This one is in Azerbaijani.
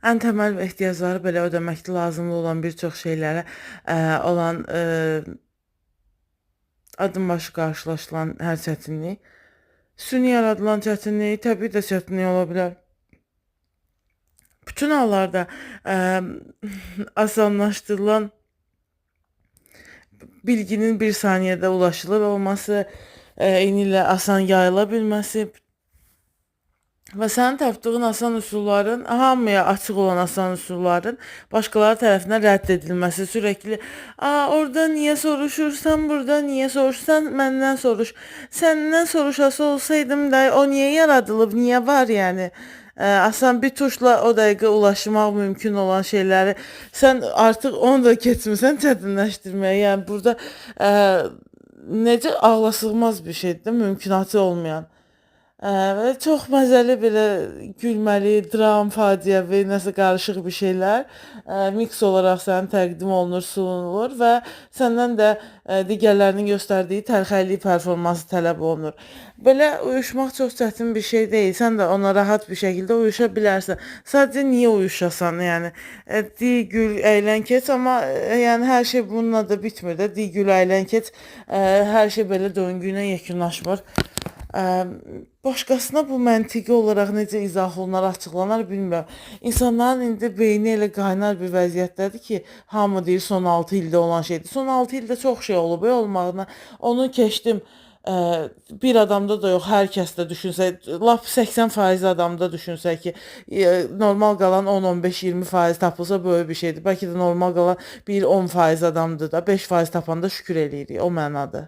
ən təməl ehtiyacları belə ödəməkdə lazımlı olan bir çox şeylərə olan adım-başı qarşılaşılan hər çətinlik, süni yaradılan çətinlik, təbii də çətinlik ola bilər. Bütün hallarda asanlaşdırılan bilginin bir saniyədə ulaşılır olması, eyni ilə asan yayıla bilməsi və sənin tapdığın asan üsulların, hamıya açıq olan asan üsulların başqaları tərəfindən rədd edilməsi, sürəkli, orada niyə soruşursan, burada niyə soruşursan, məndən soruş. Səndən soruşası olsaydım da, o niyə yaradılıb, niyə var yəni? Asan bir tuşla o dəqiqə ulaşmaq mümkün olan şeyləri sən artıq onu da keçmirsən çətinləşdirməyə. Yəni burada necə ağlasığmaz bir şeydir, mümkünatı olmayan. Və çox məzəli belə gülməli, dram, faciəvi, nəsə qarışıq bir şeylər miks olaraq sənə təqdim olunur, sunulur və səndən də digərlərinin göstərdiyi təlxəli performansı tələb olunur. Belə uyuşmaq çox çətin bir şey deyil. Sən də ona rahat bir şəkildə uyuşa bilərsən. Sadəcə niyə uyuşasan? Yəni di, gül, əylən, keç, amma yəni hər şey bununla da bitmir də. Di, gül, əylən, keç. Hər şey belə döngü ilə yekunlaşmır. Başqasına bu məntiqi olaraq necə izah olunar, açıqlanar bilmirəm. İnsanların indi beyni elə qaynar bir vəziyyətdədir ki, hamı deyir son 6 ildə olan şeydir. Son 6 ildə çox şey olub, olmağına. Onu keçdim. Bir adamda da yox, hər kəsdə düşünsə, lap 80% adamda düşünsə ki, normal qalan 10-15-20% tapılsa böyük bir şeydir. Bəlkə də normal qalan 1-10% adamdır da, 5% tapanda şükür eləyirik, o mənada.